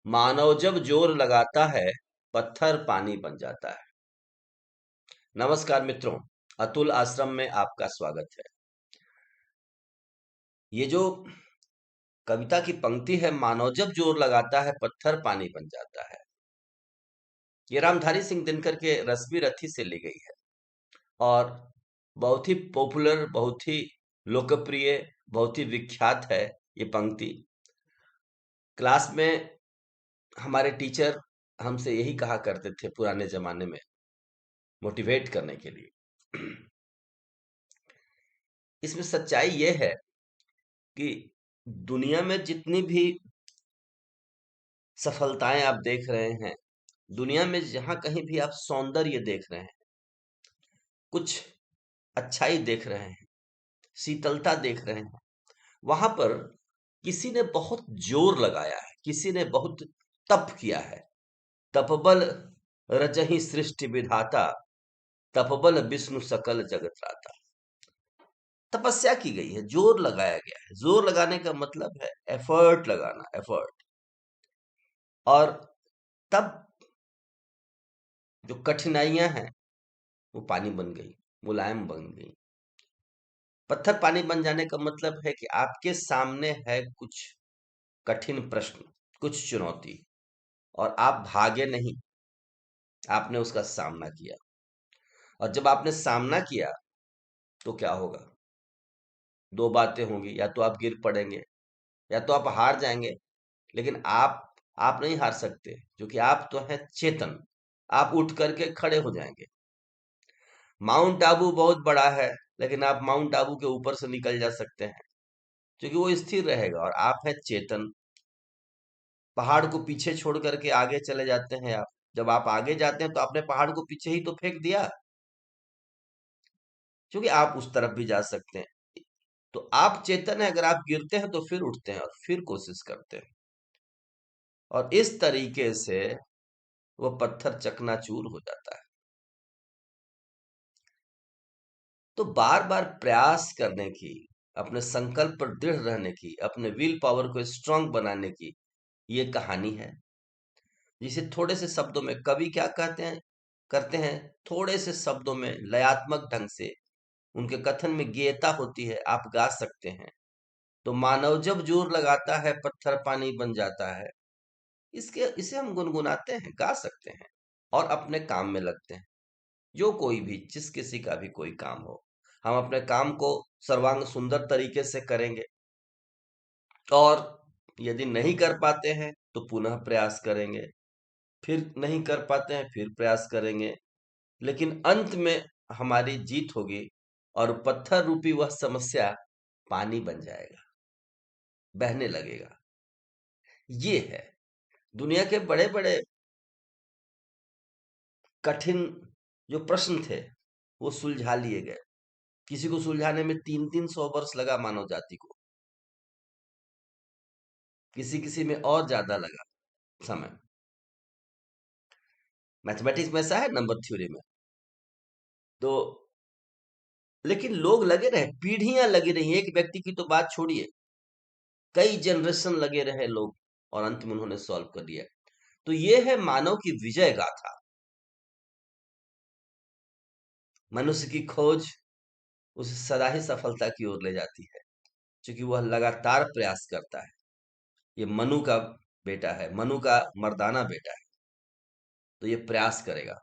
मानव जब जोर लगाता है पत्थर पानी बन जाता है। नमस्कार मित्रों, अतुल आश्रम में आपका स्वागत है। ये जो कविता की पंक्ति है, मानव जब जोर लगाता है पत्थर पानी बन जाता है, ये रामधारी सिंह दिनकर के रश्मि रथी से ली गई है और बहुत ही पॉपुलर, बहुत ही लोकप्रिय, बहुत ही विख्यात है ये पंक्ति। क्लास में हमारे टीचर हमसे यही कहा करते थे पुराने जमाने में, मोटिवेट करने के लिए। इसमें सच्चाई ये है कि दुनिया में जितनी भी सफलताएं आप देख रहे हैं, दुनिया में जहां कहीं भी आप सौंदर्य देख रहे हैं, कुछ अच्छाई देख रहे हैं, शीतलता देख रहे हैं, वहां पर किसी ने बहुत जोर लगाया है, किसी ने बहुत तप किया है। तपबल रचहि सृष्टि विधाता, तपबल विष्णु सकल जगत राता। तपस्या की गई है, जोर लगाया गया है। जोर लगाने का मतलब है एफर्ट लगाना, एफर्ट। और तब जो कठिनाइयां हैं वो पानी बन गई, मुलायम बन गई। पत्थर पानी बन जाने का मतलब है कि आपके सामने है कुछ कठिन प्रश्न, कुछ चुनौती, और आप भागे नहीं, आपने उसका सामना किया। और जब आपने सामना किया तो क्या होगा? दो बातें होंगी, या तो आप गिर पड़ेंगे या तो आप हार जाएंगे। लेकिन आप नहीं हार सकते, क्योंकि आप तो हैं चेतन। आप उठ करके खड़े हो जाएंगे। माउंट आबू बहुत बड़ा है, लेकिन आप माउंट आबू के ऊपर से निकल जा सकते हैं, क्योंकि वो स्थिर रहेगा और आप हैं चेतन। पहाड़ को पीछे छोड़ करके आगे चले जाते हैं आप। जब आप आगे जाते हैं तो आपने पहाड़ को पीछे ही तो फेंक दिया, क्योंकि आप उस तरफ भी जा सकते हैं। तो आप चेतन है, अगर आप गिरते हैं तो फिर उठते हैं और फिर कोशिश करते हैं। और इस तरीके से वो पत्थर चकनाचूर हो जाता है। तो बार बार प्रयास करने की, अपने संकल्प पर दृढ़ रहने की, अपने विल पावर को स्ट्रांग बनाने की ये कहानी है, जिसे थोड़े से शब्दों में कवि क्या कहते हैं, करते हैं, थोड़े से शब्दों में लयात्मक ढंग से उनके कथन में गेयता होती है, आप गा सकते हैं। तो मानव जब जोर लगाता है पत्थर पानी बन जाता है, इसके इसे हम गुनगुनाते हैं, गा सकते हैं और अपने काम में लगते हैं। जो कोई भी, जिस किसी का भी कोई काम हो, हम अपने काम को सर्वांग सुंदर तरीके से करेंगे। और यदि नहीं कर पाते हैं तो पुनः प्रयास करेंगे, फिर नहीं कर पाते हैं फिर प्रयास करेंगे, लेकिन अंत में हमारी जीत होगी और पत्थर रूपी वह समस्या पानी बन जाएगा, बहने लगेगा। ये है, दुनिया के बड़े बड़े कठिन जो प्रश्न थे वो सुलझा लिए गए। किसी को सुलझाने में 300-300 वर्ष लगा मानव जाति को, किसी किसी में और ज्यादा लगा समय। मैथमेटिक्स में ऐसा है, नंबर थ्योरी में। तो लेकिन लोग लगे रहे, पीढ़ियां लगी रही, एक व्यक्ति की तो बात छोड़िए, कई जनरेशन लगे रहे लोग, और अंत में उन्होंने सॉल्व कर दिया। तो ये है मानव की विजय गाथा। मनुष्य की खोज उसे सदा ही सफलता की ओर ले जाती है, क्योंकि वह लगातार प्रयास करता है। ये मनु का बेटा है, मनु का मर्दाना बेटा है। तो ये प्रयास करेगा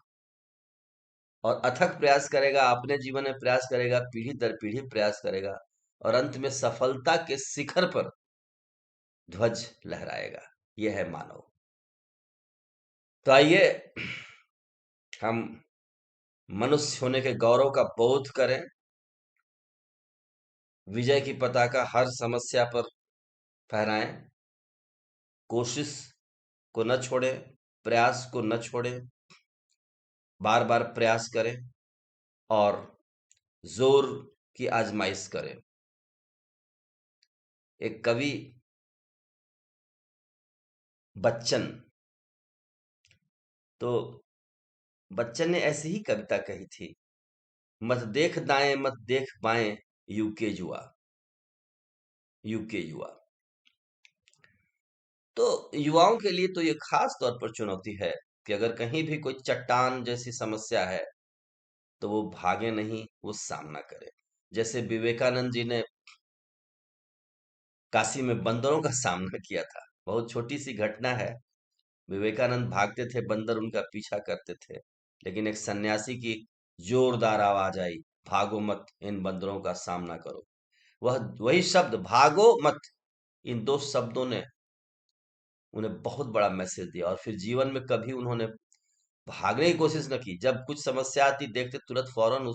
और अथक प्रयास करेगा, अपने जीवन में प्रयास करेगा, पीढ़ी दर पीढ़ी प्रयास करेगा, और अंत में सफलता के शिखर पर ध्वज लहराएगा। यह है मानव। तो आइए हम मनुष्य होने के गौरव का बोध करें, विजय की पताका हर समस्या पर फहराएं, कोशिश को न छोड़ें, प्रयास को न छोड़ें, बार बार प्रयास करें और जोर की आजमाइश करें। एक कवि बच्चन, तो बच्चन ने ऐसी ही कविता कही थी, मत देख दाएं मत देख बाएं, यूके जुआ, यूके जुआ। तो युवाओं के लिए तो ये खास तौर पर चुनौती है कि अगर कहीं भी कोई चट्टान जैसी समस्या है तो वो भागे नहीं, वो सामना करे। जैसे विवेकानंद जी ने काशी में बंदरों का सामना किया था। बहुत छोटी सी घटना है। विवेकानंद भागते थे, बंदर उनका पीछा करते थे, लेकिन एक सन्यासी की जोरदार आवाज आई, भागो मत, इन बंदरों का सामना करो। वह वही शब्द, भागो मत, इन दो शब्दों ने उन्हें बहुत बड़ा मैसेज दिया, और फिर जीवन में कभी उन्होंने भागने की कोशिश न की। जब कुछ समस्या आती, देखते तुरंत फौरन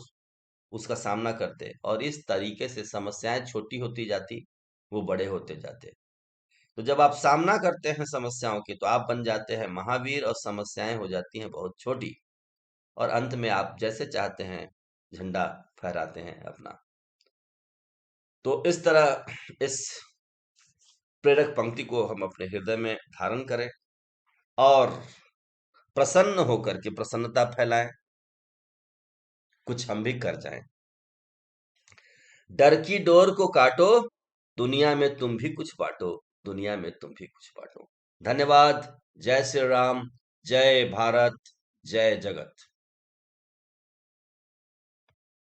उसका सामना करते, और इस तरीके से समस्याएं छोटी होती जाती, वो बड़े होते जाते। तो जब आप सामना करते हैं समस्याओं की, तो आप बन जाते हैं महावीर, और समस्याएं हो जाती हैं बहुत छोटी, और अंत में आप जैसे चाहते हैं झंडा फहराते हैं अपना। तो इस तरह इस प्रेरक पंक्ति को हम अपने हृदय में धारण करें, और प्रसन्न होकर के प्रसन्नता फैलाएं, कुछ हम भी कर जाएं। डर की डोर को काटो, दुनिया में तुम भी कुछ बांटो, दुनिया में तुम भी कुछ बांटो। धन्यवाद। जय श्री राम। जय भारत। जय जगत।